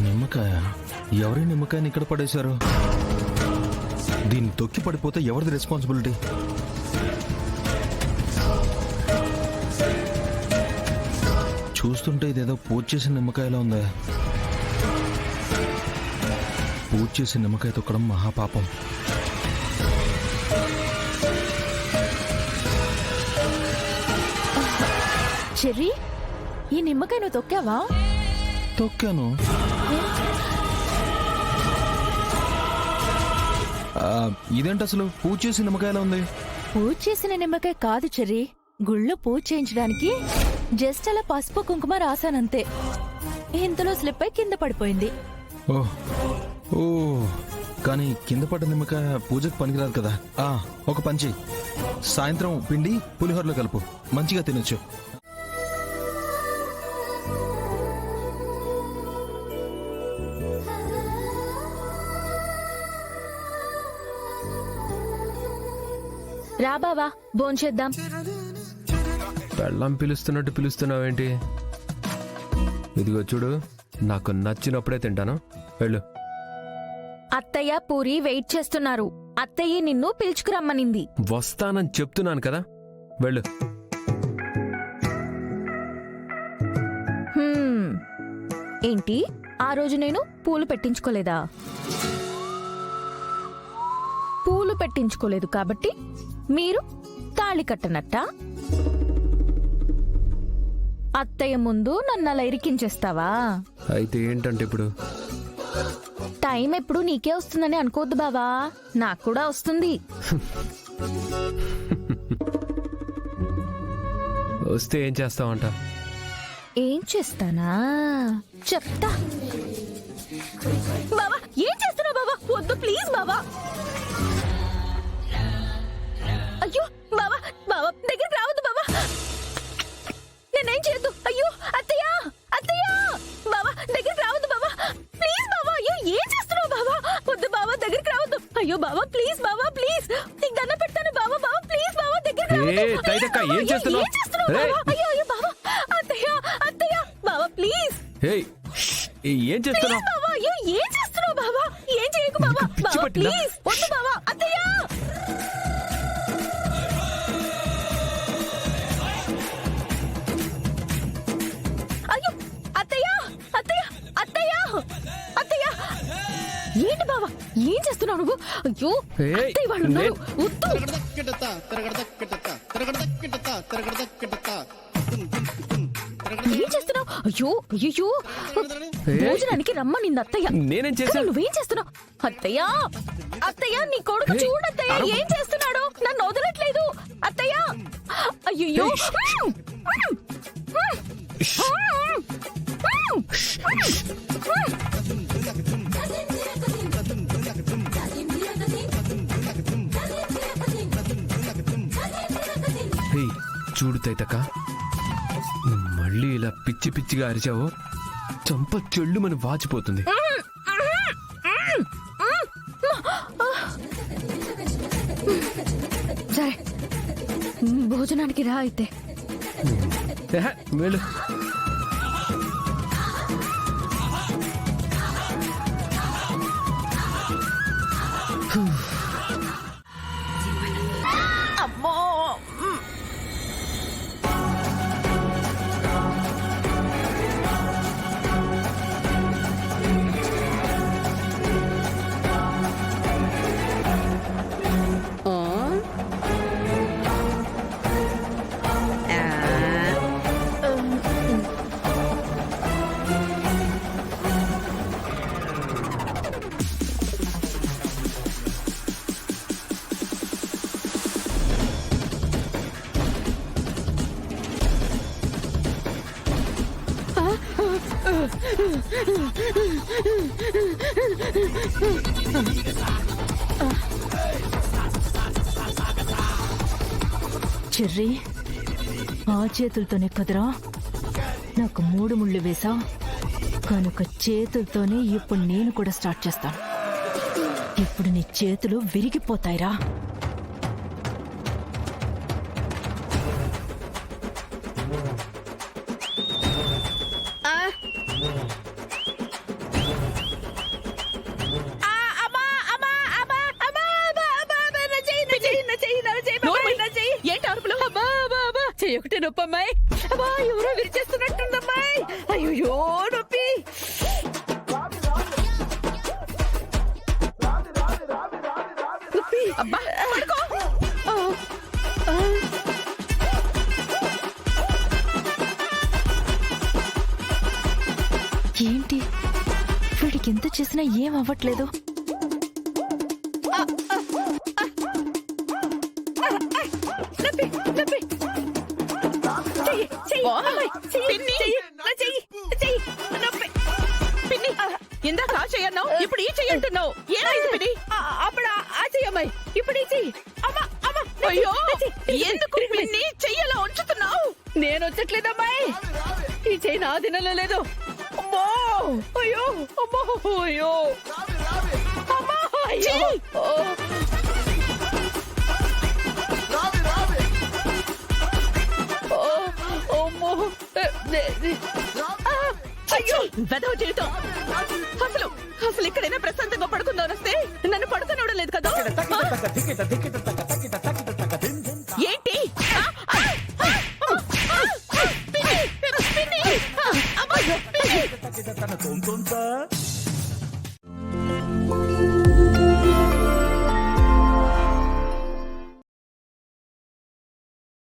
నిమ్మకాయ? ఎవరి నిమ్మకాయని ఇక్కడ పడేశారు? దీన్ని తొక్కి పడిపోతే ఎవరిది రెస్పాన్సిబిలిటీ? చూస్తుంటే ఇదేదో పూజ చేసిన నిమ్మకాయలా ఉందా? పూజ చేసిన నిమ్మకాయ తొక్కడం మహాపాపం. చెర్రీ, ఈ నిమ్మకాయ నువ్వు తొక్కావా? తొక్కాను. ఇదేంటి అసలు పూజ చేసిన నిమ్మకాయలా ఉంది? పూజ చేసిన నిమ్మకాయ కాదు చెర్రీ, గుళ్ళో పూజ చేయించడానికి జస్ట్ అలా పసుపు కుంకుమ రాసానంతే. ఇంతలో స్లిప్ అయి కింద పడిపోయింది. ఓ కానీ కింద పడ్డ నిమ్మకాయ పూజకు పనికిరాదు కదా. ఒక పంచి, సాయంత్రం పిండి పులిహోరలో కలుపు, మంచిగా తినొచ్చు. రా బావా, భోంచేద్దాం. పెళ్ళం పిలుస్తున్నట్టు పిలుస్తున్నావేంటి? ఇదిగో చూడు, నాకు నచ్చినప్పుడే తింటాను. వెళ్ళు. అత్తయ్య పూరి వెయిట్ చేస్తున్నారు. అత్తయ్య నిన్ను పిలుచుకురమ్మనింది. వస్తానని చెప్తున్నాను కదా, వెళ్ళు. ఏంటి, ఆ రోజు నేను పూలు పెట్టించుకోలేదా? పూలు పెట్టించుకోలేదు కాబట్టి మీరు తాళి కట్టనట్ట? అత్తయ్య ముందు నన్ను అలా ఇరికించేస్తావా? అయితే ఏంటంటే ఇప్పుడు టైం ఎప్పుడు నీకే వస్తుందని అనుకోవద్దు బావా, నాకు కూడా వస్తుంది. వస్తే ఏం చేస్తావంట? ఏం చేస్తానా చెప్తా. బావా, ఏం చేస్తున్నావు బావా? వద్దు ప్లీజ్ బావా. అయ్యో బావా, బావా దగ్గరికి రావద్దు బావా, నేనేం చేయొద్దు. అయ్యో అత్తయ్య, అత్తయ్య, బావా దగ్గరికి రావద్దు బావా, ప్లీజ్ బావా. అయ్యో ఏం చేస్తున్నావు బావా? వద్దు బావా, దగ్గరికి రావద్దు. అయ్యో బావా ప్లీజ్, బావా ప్లీజ్, నీకు దండం పెడతాను బావా, బావా ప్లీజ్ బావా, దగ్గరికి రావద్దు. ఏం చేస్తున్నావు? అయ్యో అయ్యో బావా, అత్తయ్య, అత్తయ్య, బావా ప్లీజ్. ఏం చేస్తున్నావు? బావా, అయ్యో ఏం చేస్తున్నావు బావా? ఏం చేయకు బావా, బావా ప్లీజ్, వద్దు బావా. అత్తయ్య, అయ్యో అత్తయ్య, అత్తయ్య, అత్తయ్య, అత్తయ్య. ఏంటి బావా, ఏం చేస్తున్నావు నువ్వు? అయ్యో అత్తయ్య వాళ్ళు ఉన్నారు, వద్దు. ఏం చేస్తున్నావు? అయ్యో అయ్యో, భోజనానికి రమ్మనింది అత్తయ్య. నేనేం చేశాను? నువ్వేం చేస్తున్నావు? అత్తయ్య, అత్తయ్య, నీ కొడుకు చూడత్తయ్య ఏం చేస్తున్నాడు, నన్ను వదలట్లేదు అత్తయ్య. అయ్యో చూడు తైతక్క, మళ్ళీ ఇలా పిచ్చి పిచ్చిగా అరిచావో చంప చెళ్ళు మన వాచిపోతుంది. సరే, భోజనానికి రా అయితే. వెళ్ళు. అమ్మో, చెర్రీ, ఆ చేతులతోనే కదరా నాకు 3 ముళ్ళు వేసా, కనుక చేతులతోనే ఇప్పుడు నేను కూడా స్టార్ట్ చేస్తాను. ఇప్పుడు నీ చేతులు విరిగిపోతాయిరా. చెయ్యి ఒకటే నొప్పి అమ్మాయి. అబ్బా ఎవరో విరిచేస్తున్నట్టుందమ్మాయి. అయ్యో నొప్పి. నొప్పి. అబ్బా పడుకో. ఏంటి వీడికి ఎంత చేసినా ఏం అవ్వట్లేదు. ఇందాక ఆ చెయ్యన్నావు, ఇప్పుడు ఈ చెయ్యంటున్నావు. ఏమైంది పిన్ని? అప్పుడు ఆ చెయ్యమ్మాయి, ఇప్పుడు ఈ చెయ్యి. అయ్యో ఎందుకు పిన్ని చెయ్యలో ఉంచుతున్నావు? నేను ఉంచట్లేదమ్మాయి, ఈ చెయ్యి నా దినలో లేదు. అమ్మో అయ్యో అమ్మో అయ్యో అమ్మా అయ్యో. వెదవ జీవితం. అసలు అసలు ఇక్కడైనా ప్రశాంతంగా పడుకుందాం వస్తే నన్ను పడుకోనివ్వడం లేదు కదా.